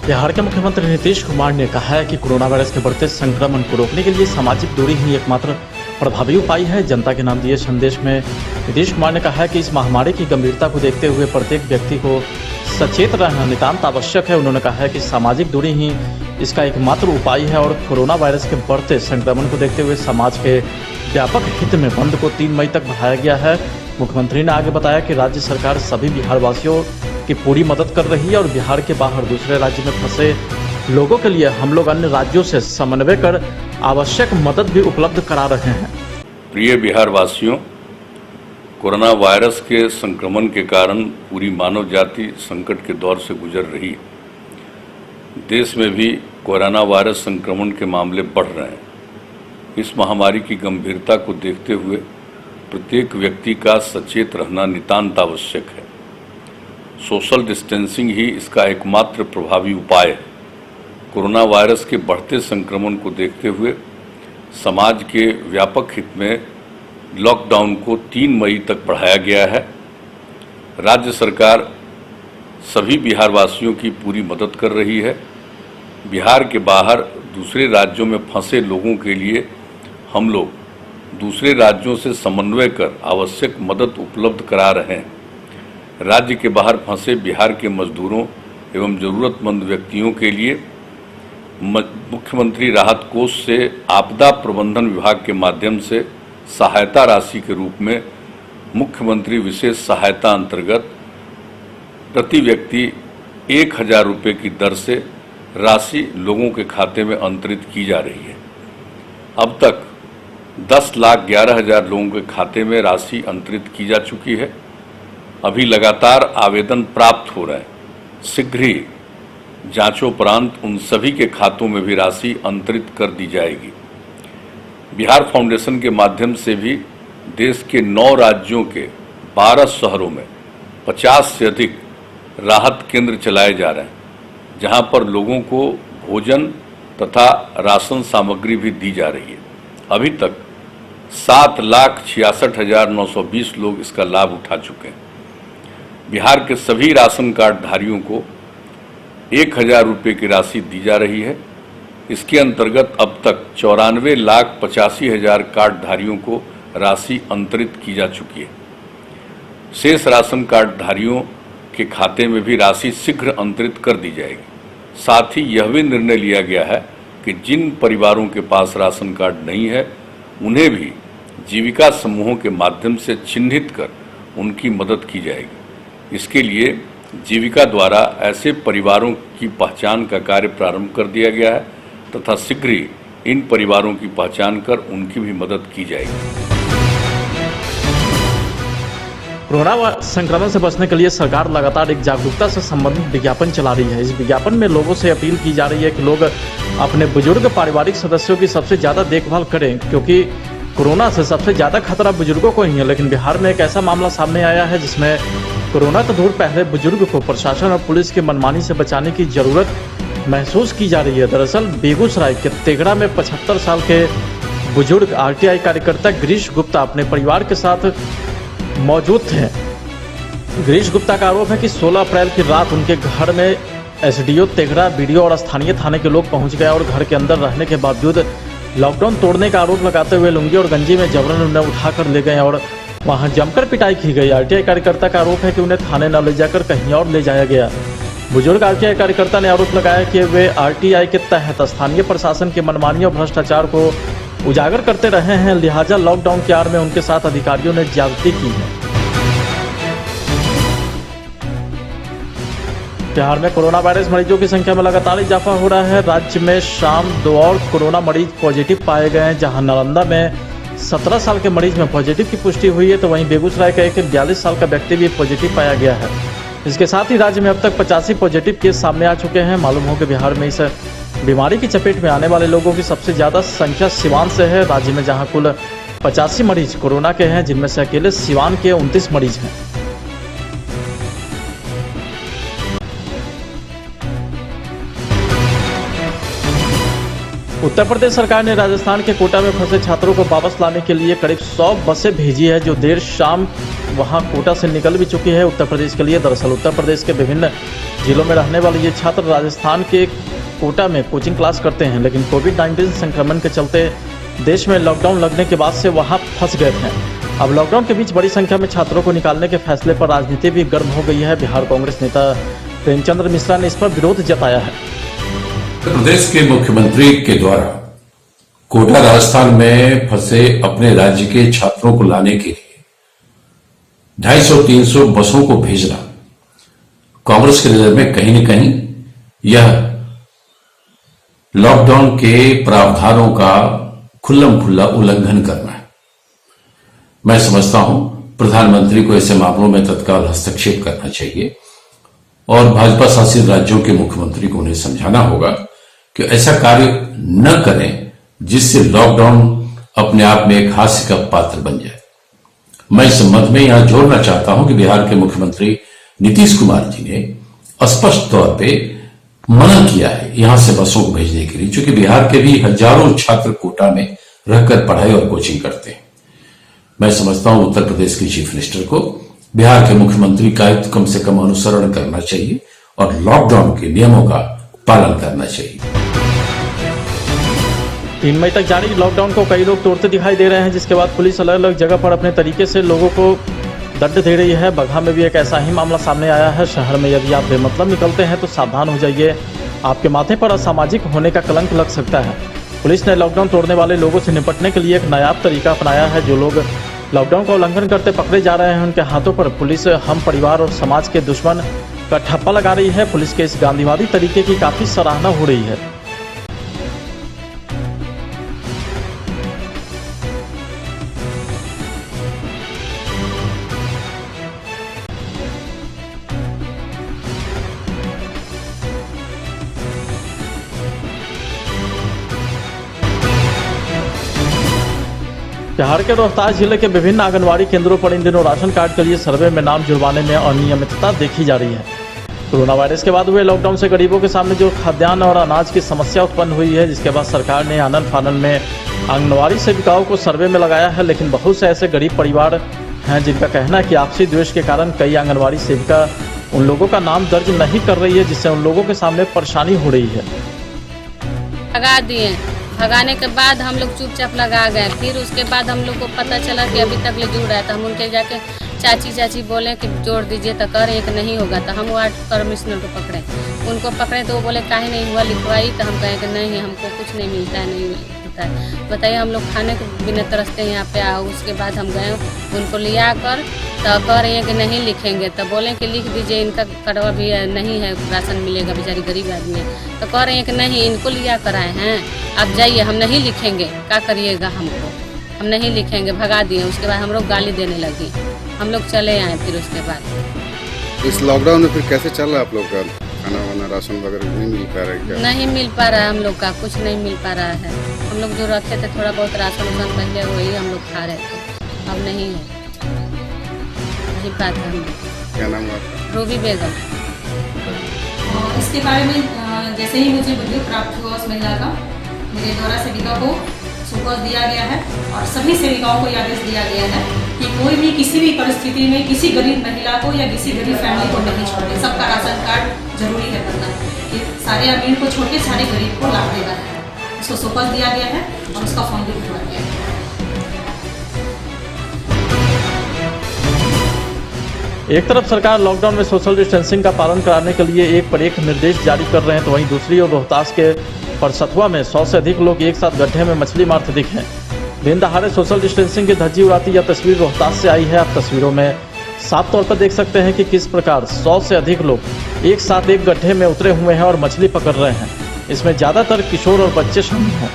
बिहार के मुख्यमंत्री नीतीश कुमार ने कहा है कि कोरोना वायरस के बढ़ते संक्रमण को रोकने के लिए सामाजिक दूरी ही एकमात्र प्रभावी उपाय है। जनता के नाम दिए संदेश में नीतीश कुमार ने कहा है कि इस महामारी की गंभीरता को देखते हुए प्रत्येक व्यक्ति को सचेत रहना नितांत आवश्यक है। उन्होंने कहा है कि सामाजिक दूरी ही इसका एकमात्र उपाय है और कोरोना वायरस के बढ़ते संक्रमण को देखते हुए समाज के व्यापक हित में बंद को 3 मई तक बढ़ाया गया है। मुख्यमंत्री ने आगे बताया कि राज्य सरकार सभी बिहार वासियों की पूरी मदद कर रही है और बिहार के बाहर दूसरे राज्य में फंसे लोगों के लिए हम लोग अन्य राज्यों से समन्वय कर आवश्यक मदद भी उपलब्ध करा रहे हैं। प्रिय बिहार वासियों, कोरोना वायरस के संक्रमण के कारण पूरी मानव जाति संकट के दौर से गुजर रही है। देश में भी कोरोना वायरस संक्रमण के मामले बढ़ रहे हैं। इस महामारी की गंभीरता को देखते हुए प्रत्येक व्यक्ति का सचेत रहना नितांत आवश्यक है। सोशल डिस्टेंसिंग ही इसका एकमात्र प्रभावी उपाय है। कोरोना वायरस के बढ़ते संक्रमण को देखते हुए समाज के व्यापक हित में लॉकडाउन को 3 मई तक बढ़ाया गया है। राज्य सरकार सभी बिहार वासियों की पूरी मदद कर रही है। बिहार के बाहर दूसरे राज्यों में फंसे लोगों के लिए हम लोग दूसरे राज्यों से समन्वय कर आवश्यक मदद उपलब्ध करा रहे हैं। राज्य के बाहर फंसे बिहार के मजदूरों एवं ज़रूरतमंद व्यक्तियों के लिए मुख्यमंत्री राहत कोष से आपदा प्रबंधन विभाग के माध्यम से सहायता राशि के रूप में मुख्यमंत्री विशेष सहायता अंतर्गत प्रति व्यक्ति 1000 रुपये की दर से राशि लोगों के खाते में अंतरित की जा रही है। अब तक 10,11,000 लोगों के खाते में राशि अंतरित की जा चुकी है। अभी लगातार आवेदन प्राप्त हो रहे हैं। शीघ्र ही जांचोपरांत उन सभी के खातों में भी राशि अंतरित कर दी जाएगी। बिहार फाउंडेशन के माध्यम से भी देश के 9 राज्यों के 12 शहरों में 50 से अधिक राहत केंद्र चलाए जा रहे हैं, जहां पर लोगों को भोजन तथा राशन सामग्री भी दी जा रही है। अभी तक 7,66,920 लोग इसका लाभ उठा चुके हैं। बिहार के सभी राशन कार्ड धारियों को 1000 रुपये की राशि दी जा रही है। इसके अंतर्गत अब तक 94,85,000 कार्ड धारियों को राशि अंतरित की जा चुकी है। शेष राशन कार्ड धारियों के खाते में भी राशि शीघ्र अंतरित कर दी जाएगी। साथ ही यह भी निर्णय लिया गया है कि जिन परिवारों के पास राशन कार्ड नहीं है उन्हें भी जीविका समूहों के माध्यम से चिन्हित कर उनकी मदद की जाएगी। इसके लिए जीविका द्वारा ऐसे परिवारों की पहचान का कार्य प्रारंभ कर दिया गया है तथा शीघ्र ही इन परिवारों की पहचान कर उनकी भी मदद की जाएगी। कोरोना संक्रमण से बचने के लिए सरकार लगातार एक जागरूकता से संबंधित विज्ञापन चला रही है। इस विज्ञापन में लोगों से अपील की जा रही है कि लोग अपने बुजुर्ग पारिवारिक सदस्यों की सबसे ज़्यादा देखभाल करें, क्योंकि कोरोना से सबसे ज़्यादा खतरा बुजुर्गों को ही है। लेकिन बिहार में एक ऐसा मामला सामने आया है जिसमें कोरोना तो दूर, पहले बुजुर्ग को प्रशासन और पुलिस की मनमानी से बचाने की जरूरत महसूस की जा रही है। दरअसल बेगूसराय के तेघड़ा में 75 साल के बुजुर्ग आरटीआई कार्यकर्ता गिरीश गुप्ता अपने परिवार के साथ मौजूद थे। गिरीश गुप्ता का आरोप है कि 16 अप्रैल की रात उनके घर में एसडीओ तेघड़ा, बीडीओ और स्थानीय थाने के लोग पहुंच गए और घर के अंदर रहने के बावजूद लॉकडाउन तोड़ने का आरोप लगाते हुए लुंगी और गंजी में जबरन उन्हें उठाकर ले गए और वहां जमकर पिटाई की गई। आरटीआई कार्यकर्ता का आरोप है कि उन्हें थाने न ले जाकर कहीं और ले जाया गया। बुजुर्ग आरटीआई कार्यकर्ता ने आरोप लगाया कि वे आरटीआई के तहत स्थानीय प्रशासन की मनमानी और भ्रष्टाचार को उजागर करते रहे हैं, लिहाजा लॉकडाउन की आड़ में उनके साथ अधिकारियों ने ज्यादती की है। बिहार में कोरोना वायरस मरीजों की संख्या में लगातार इजाफा हो रहा है। राज्य में शाम 2 और कोरोना मरीज पॉजिटिव पाए गए हैं, जहां नालंदा में 17 साल के मरीज में पॉजिटिव की पुष्टि हुई है, तो वहीं बेगूसराय का एक 42 साल का व्यक्ति भी पॉजिटिव पाया गया है। इसके साथ ही राज्य में अब तक 85 पॉजिटिव केस सामने आ चुके हैं। मालूम हो कि बिहार में इस बीमारी की चपेट में आने वाले लोगों की सबसे ज़्यादा संख्या सिवान से है। राज्य में जहां कुल 85 मरीज कोरोना के हैं, जिनमें से अकेले सिवान के 29 मरीज हैं। उत्तर प्रदेश सरकार ने राजस्थान के कोटा में फंसे छात्रों को वापस लाने के लिए करीब 100 बसें भेजी है, जो देर शाम वहां कोटा से निकल भी चुकी है उत्तर प्रदेश के लिए। दरअसल उत्तर प्रदेश के विभिन्न जिलों में रहने वाले ये छात्र राजस्थान के कोटा में कोचिंग क्लास करते हैं, लेकिन कोविड-19 संक्रमण के चलते देश में लॉकडाउन लगने के बाद से वहां फंस गए थे। अब लॉकडाउन के बीच बड़ी संख्या में छात्रों को निकालने के फैसले पर राजनीति भी गर्म हो गई है। बिहार कांग्रेस नेता प्रेमचंद्र मिश्रा ने इस पर विरोध जताया है। प्रदेश के मुख्यमंत्री के द्वारा कोटा राजस्थान में फंसे अपने राज्य के छात्रों को लाने के लिए 250-300 बसों को भेजना कांग्रेस की नजर में कहीं न कहीं यह लॉकडाउन के प्रावधानों का खुल्लम खुल्ला उल्लंघन करना है। मैं समझता हूं प्रधानमंत्री को ऐसे मामलों में तत्काल हस्तक्षेप करना चाहिए और भाजपा शासित राज्यों के मुख्यमंत्री को उन्हें समझाना होगा कि ऐसा कार्य न करें जिससे लॉकडाउन अपने आप में एक हास्य का पात्र बन जाए। मैं इस संबंध में यहां जोड़ना चाहता हूं कि बिहार के मुख्यमंत्री नीतीश कुमार जी ने स्पष्ट तौर पे मना किया है यहां से बसों को भेजने के लिए, क्योंकि बिहार के भी हजारों छात्र कोटा में रहकर पढ़ाई और कोचिंग करते हैं। मैं समझता हूं उत्तर प्रदेश के चीफ मिनिस्टर को बिहार के मुख्यमंत्री का कम से कम अनुसरण करना चाहिए और लॉकडाउन के नियमों का पालन करना चाहिए। 3 मई तक जारी लॉकडाउन को कई लोग तोड़ते दिखाई दे रहे हैं, जिसके बाद पुलिस अलग अलग जगह पर अपने तरीके से लोगों को दंड दे रही है। बगहा में भी एक ऐसा ही मामला सामने आया है। शहर में यदि आप बेमतलब निकलते हैं तो सावधान हो जाइए, आपके माथे पर असामाजिक होने का कलंक लग सकता है। पुलिस ने लॉकडाउन तोड़ने वाले लोगों से निपटने के लिए एक नायाब तरीका अपनाया है। जो लोग लॉकडाउन का उल्लंघन करते पकड़े जा रहे हैं, उनके हाथों पर पुलिस हम परिवार और समाज के दुश्मन का ठप्पा लगा रही है। पुलिस के इस गांधीवादी तरीके की काफी सराहना हो रही है। बिहार के रोहतास जिले के विभिन्न आंगनवाड़ी केंद्रों पर इन दिनों राशन कार्ड के लिए सर्वे में नाम जुड़वाने में अनियमितता देखी जा रही है। कोरोना वायरस के बाद हुए लॉकडाउन से गरीबों के सामने जो खाद्यान्न और अनाज की समस्या उत्पन्न हुई है, जिसके बाद सरकार ने आनन फानन में आंगनवाड़ी सेविकाओं को सर्वे में लगाया है। लेकिन बहुत से ऐसे गरीब परिवार हैं जिनका कहना है कि आपसी द्वेष के कारण कई आंगनवाड़ी सेविका उन लोगों का नाम दर्ज नहीं कर रही है, जिससे उन लोगों के सामने परेशानी हो रही है। लगा दिए, भगाने के बाद हम लोग चुपचाप लगा गए। फिर उसके बाद हम लोग को पता चला कि अभी तक ले जुड़ रहा है, तो हम उनके जाके चाची बोले कि जोड़ दीजिए, तो कर एक नहीं होगा। तो हम वार्ड कमिश्नर को पकड़े, उनको पकड़े तो वो बोले काहे नहीं हुआ लिखवाई। तो हम कहें कि नहीं, हमको कुछ नहीं मिलता है, नहीं होता है। बताइए, हम लोग खाने को बिना तरसते हैं यहाँ पे आओ। उसके बाद हम गए उनको लिया कर, तो कह रहे हैं कि नहीं लिखेंगे। तो बोले कि लिख दीजिए, इनका कड़वा भी नहीं है, राशन मिलेगा, बेचारी गरीब आदमी है। तो कह रहे हैं कि नहीं, इनको लिया कराए हैं, आप जाइए, हम नहीं लिखेंगे, क्या करिएगा, हमको हम नहीं लिखेंगे। भगा दिए। उसके बाद हम लोग गाली देने लगी, हम लोग चले आए। फिर उसके बाद इस लॉकडाउन में फिर कैसे चल रहा है आप लोग का खाना वाना राशन वगैरह नहीं मिल पा रहा है क्या? नहीं मिल पा रहा है, हम लोग का कुछ नहीं मिल पा रहा है। हम लोग जो रखे थे थोड़ा बहुत राशन वासन पहले, वही हम लोग खा रहे थे, अब नहीं है, नहीं पाते हम लोग। क्या नाम है आपका? रूबी बेगम। इसके बारे में जैसे ही मुझे वीडियो प्राप्त हुआ उस महिला का, मेरे द्वारा सेविका को सुपुर्द दिया गया है और सभी सेविकाओं को यह आदेश दिया गया है कि कोई भी किसी भी परिस्थिति में किसी गरीब महिला को या किसी गरीब फैमिली को नहीं छोड़े। सबका राशन कार्ड जरूरी है करना। ये सारे अमीर को छोड़ के सारे गरीब को लाभ देना है। उसको सुपुर्द दिया गया है और उसका फॉर्म भी भरवा गया है। एक तरफ सरकार लॉकडाउन में सोशल डिस्टेंसिंग का पालन कराने के लिए एक पर एक निर्देश जारी कर रहे हैं, तो वहीं दूसरी ओर रोहतास के परसथुआ में 100 से अधिक लोग एक साथ गड्ढे में मछली मारते दिखे। दिन दहाड़े सोशल डिस्टेंसिंग की धज्जी उड़ाती यह तस्वीर रोहतास से आई है। आप तस्वीरों में साफ तौर पर देख सकते हैं कि किस प्रकार 100 से अधिक लोग एक साथ एक गड्ढे में उतरे हुए हैं और मछली पकड़ रहे हैं। इसमें ज्यादातर किशोर और बच्चे शामिल हैं।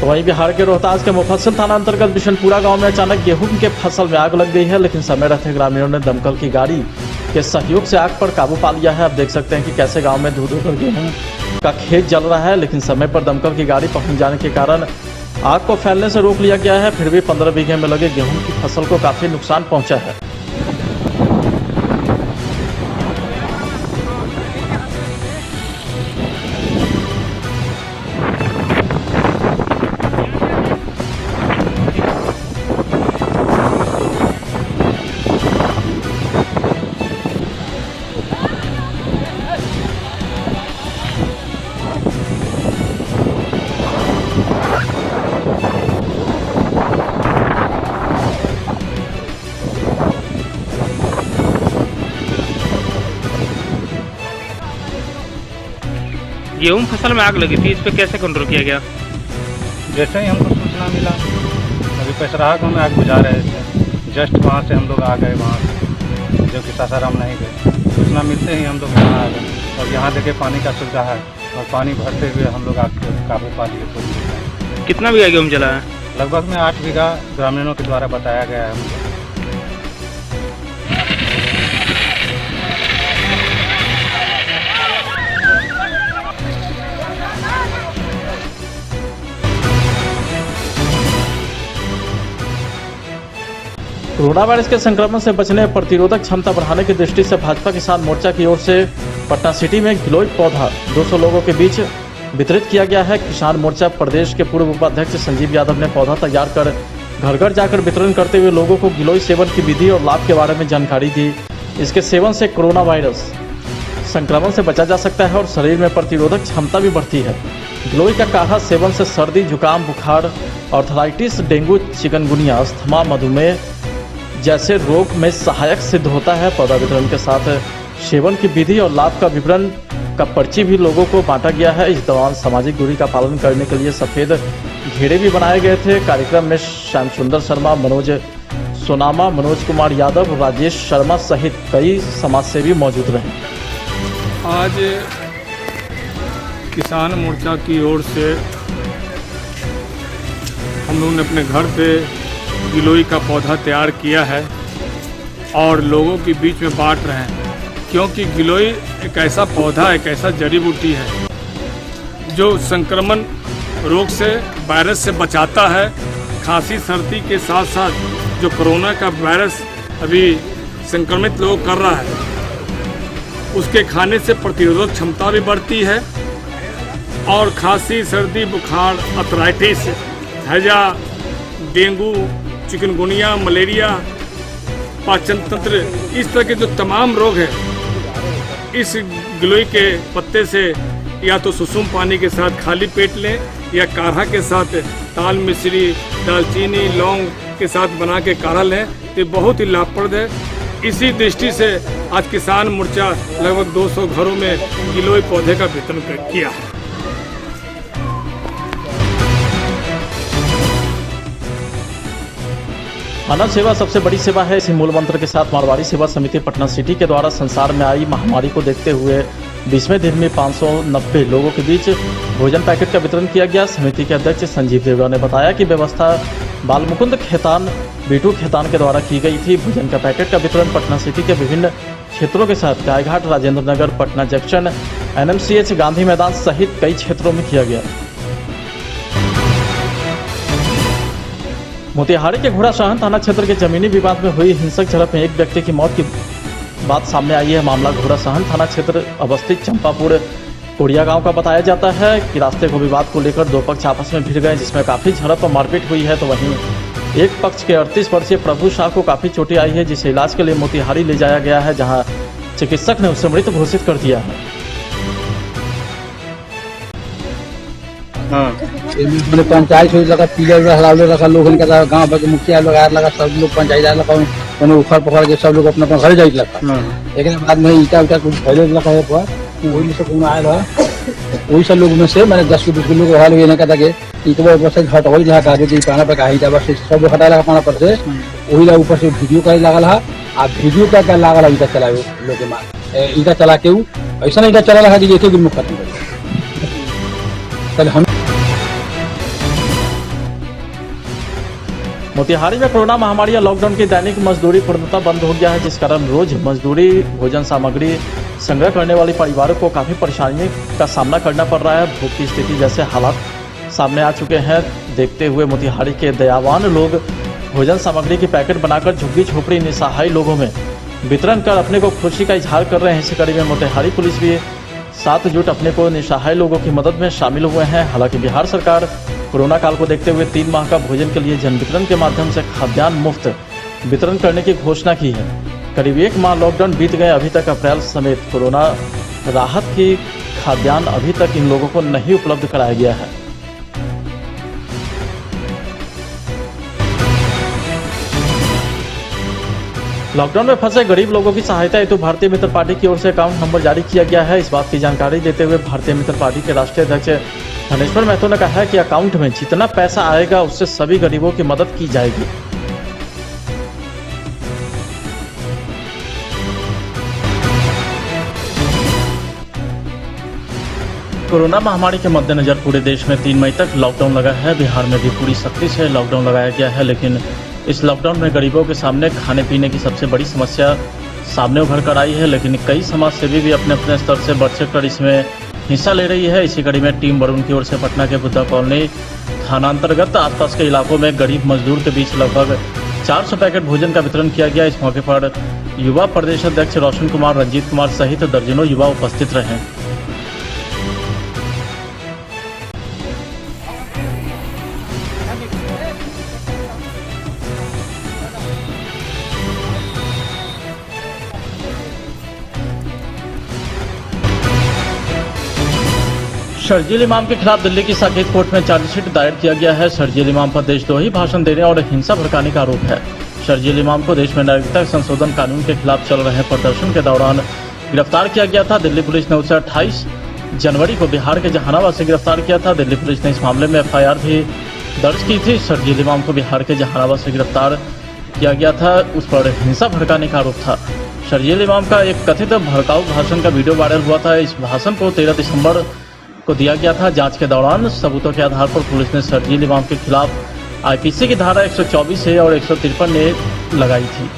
वहीं बिहार के रोहतास के मुफस्सिल थाना अंतर्गत बिशनपुरा गांव में अचानक गेहूं के फसल में आग लग गई है, लेकिन समय रहते ग्रामीणों ने दमकल की गाड़ी के सहयोग से आग पर काबू पा लिया है। आप देख सकते हैं कि कैसे गांव में धो कर गेहूं का खेत जल रहा है, लेकिन समय पर दमकल की गाड़ी पहुंच जाने के कारण आग को फैलने से रोक लिया गया है। फिर भी 15 बीघे में लगे गेहूं की फसल को काफी नुकसान पहुंचा है। गेहूं फसल में आग लगी थी, इस पे कैसे कंट्रोल किया गया? जैसे ही हमको सूचना मिला, अभी पैसराहा गाँव में आग बुझा रहे थे, जस्ट वहाँ से हम लोग आ गए वहाँ से, जो कि सासाराम नहीं गए। सूचना मिलते ही हम लोग यहाँ आ गए और यहाँ देखे पानी का सुविधा है और पानी भरते हुए हम लोग आग को काबू पा लिए। कितना बीघा गेहूं जला है? लगभग में 8 बीघा ग्रामीणों के द्वारा बताया गया है हमको। कोरोना वायरस के संक्रमण से बचने और प्रतिरोधक क्षमता बढ़ाने की दृष्टि से भाजपा किसान मोर्चा की ओर से पटना सिटी में गिलोय पौधा 200 लोगों के बीच वितरित किया गया है। किसान मोर्चा प्रदेश के पूर्व उपाध्यक्ष संजीव यादव ने पौधा तैयार कर घर घर जाकर वितरण करते हुए लोगों को गिलोय सेवन की विधि और लाभ के बारे में जानकारी दी। इसके सेवन से कोरोना वायरस संक्रमण से बचा जा सकता है और शरीर में प्रतिरोधक क्षमता भी बढ़ती है। गिलोय का काढ़ा सेवन से सर्दी, जुकाम, बुखार, आर्थराइटिस, डेंगू, चिकनगुनिया, अस्थमा, मधुमेह जैसे रोग में सहायक सिद्ध होता है। पौधा वितरण के साथ सेवन की विधि और लाभ का विवरण का पर्ची भी लोगों को बांटा गया है। इस दौरान सामाजिक दूरी का पालन करने के लिए सफेद घेरे भी बनाए गए थे। कार्यक्रम में श्याम सुंदर शर्मा, मनोज सोनामा, मनोज कुमार यादव, राजेश शर्मा सहित कई समाजसेवी मौजूद रहे। आज किसान मोर्चा की ओर से हम लोगों ने अपने घर पे गिलोय का पौधा तैयार किया है और लोगों के बीच में बांट रहे हैं, क्योंकि गिलोय एक ऐसा पौधा, एक ऐसा जड़ी बूटी है जो संक्रमण रोग से, वायरस से बचाता है। खांसी सर्दी के साथ साथ जो कोरोना का वायरस अभी संक्रमित लोग कर रहा है, उसके खाने से प्रतिरोधक क्षमता भी बढ़ती है और खांसी सर्दी, बुखार, आर्थराइटिस, हैजा, डेंगू, चिकनगुनिया, मलेरिया, पाचन तंत्र, इस तरह के जो तमाम रोग हैं, इस गिलोय के पत्ते से या तो सुसुम पानी के साथ खाली पेट लें या काढ़ा के साथ ताल मिश्री, दालचीनी, लौंग के साथ बना के काढ़ा लें, तो बहुत ही लाभप्रद है। इसी दृष्टि से आज किसान मोर्चा लगभग 200 घरों में गिलोय पौधे का वितरण किया है। मानव सेवा सबसे बड़ी सेवा है, इसी मूल मंत्र के साथ मारवाड़ी सेवा समिति पटना सिटी के द्वारा संसार में आई महामारी को देखते हुए 20वें दिन में 590 लोगों के बीच भोजन पैकेट का वितरण किया गया। समिति के अध्यक्ष संजीव देवड़ा ने बताया कि व्यवस्था बालमुकुंद खेतान, बीटू खेतान के द्वारा की गई थी। भोजन का पैकेट का वितरण पटना सिटी के विभिन्न क्षेत्रों के साथ गायघाट, राजेंद्र नगर, पटना जंक्शन, NMCH, गांधी मैदान सहित कई क्षेत्रों में किया गया। मोतिहारी के घोड़ासहन थाना क्षेत्र के जमीनी विवाद में हुई हिंसक झड़प में एक व्यक्ति की मौत की बात सामने आई है। मामला घोड़ासहन थाना क्षेत्र अवस्थित चंपापुर कोड़िया गांव का बताया जाता है कि रास्ते को विवाद को लेकर दो पक्ष आपस में भिड़ गए, जिसमें काफी झड़प और मारपीट हुई है। तो वहीं एक पक्ष के 38 वर्षीय प्रभु शाह को काफी चोटें आई है, जिसे इलाज के लिए मोतिहारी ले जाया गया है, जहाँ चिकित्सक ने उसे मृत घोषित कर दिया है। मैंने पंचायत से लगा पीले लगा लोग गाँव के मुखिया लोग आया लगा, सब लोग पंचायत लगा मैंने उखड़ पकड़ के सब लोग अपना अपना घर जाए लगा। लेकिन बाद में ईटा उटा कुछ फैले लगा है वही से कौन आया रहा, वही सब लोग में से मैंने 10 के 20 लोग हाल ये कहता कि ईटवा ऊपर से हट हो जहाँ कागज पाना पर कहा ईटा बस सब लोग हटा लगा पाना पर से वही लगा ऊपर से वीडियो करे लगा रहा आ वीडियो का लगा ईटा चला लोग के मार ईटा चला के ऐसा ईटा चला रहा कि जैसे मुख खत्म कर हम मोतिहारी में कोरोना महामारी या लॉकडाउन की दैनिक मजदूरी पूर्णतः बंद हो गया है, जिस कारण रोज मजदूरी भोजन सामग्री संग्रह करने वाले परिवारों को काफी परेशानी का सामना करना पड़ रहा है। भूख की स्थिति जैसे हालात सामने आ चुके हैं। देखते हुए मोतिहारी के दयावान लोग भोजन सामग्री की पैकेट बनाकर झुग्गी झोपड़ी निसहाय लोगों में वितरण कर अपने को खुशी का इजहार कर रहे हैं। इसी कड़ी में मोतिहारी पुलिस भी साथ जुट अपने को निसहाय लोगों की मदद में शामिल हुए हैं। हालांकि बिहार सरकार कोरोना काल को देखते हुए 3 माह का भोजन के लिए जन वितरण के माध्यम से खाद्यान्न मुफ्त वितरण करने की घोषणा की है। करीब 1 माह लॉकडाउन बीत गए, अभी तक अप्रैल समेत कोरोना राहत की खाद्यान्न अभी तक इन लोगों को नहीं उपलब्ध कराया गया है। लॉकडाउन में फंसे गरीब लोगों की सहायता हेतु भारतीय मित्र पार्टी की ओर से अकाउंट नंबर जारी किया गया है। इस बात की जानकारी देते हुए भारतीय मित्र पार्टी के राष्ट्रीय अध्यक्ष धनेश्वर महतो ने कहा है कि अकाउंट में जितना पैसा आएगा उससे सभी गरीबों की मदद की जाएगी। कोरोना महामारी के मद्देनजर पूरे देश में 3 मई तक लॉकडाउन लगा है। बिहार में भी पूरी सख्ती से लॉकडाउन लगाया गया है, लेकिन इस लॉकडाउन में गरीबों के सामने खाने पीने की सबसे बड़ी समस्या सामने उभर कर आई है। लेकिन कई समाजसेवी भी अपने अपने स्तर से बढ़ चढ़कर इसमें हिस्सा ले रही है। इसी कड़ी में टीम वरुण की ओर से पटना के बुद्धा कॉलोनी थानांतर्गत आसपास के इलाकों में गरीब मजदूर के बीच लगभग 400 पैकेट भोजन का वितरण किया गया। इस मौके पर युवा प्रदेश अध्यक्ष रोशन कुमार, रंजीत कुमार सहित दर्जनों युवा उपस्थित रहे। शर्जील इमाम के खिलाफ दिल्ली की साकेत कोर्ट में चार्जशीट दायर किया गया है। शर्जील इमाम पर देशद्रोही भाषण देने और हिंसा भड़काने का आरोप है। शर्जील इमाम को देश में नागरिकता संशोधन कानून के खिलाफ चल रहे प्रदर्शन के दौरान गिरफ्तार किया गया था। दिल्ली पुलिस ने उसे 28 जनवरी को बिहार के जहानाबाद से गिरफ्तार किया था। दिल्ली पुलिस ने इस मामले में FIR भी दर्ज की थी। शर्जील इमाम को बिहार के जहानाबाद से गिरफ्तार किया गया था। उस पर हिंसा भड़काने का आरोप था। शर्जील इमाम का एक कथित भड़काऊ भाषण का वीडियो वायरल हुआ था। इस भाषण को 13 दिसंबर को दिया गया था। जांच के दौरान सबूतों के आधार पर पुलिस ने शर्जील इमाम के खिलाफ IPC की धारा 124 और 153 ने लगाई थी।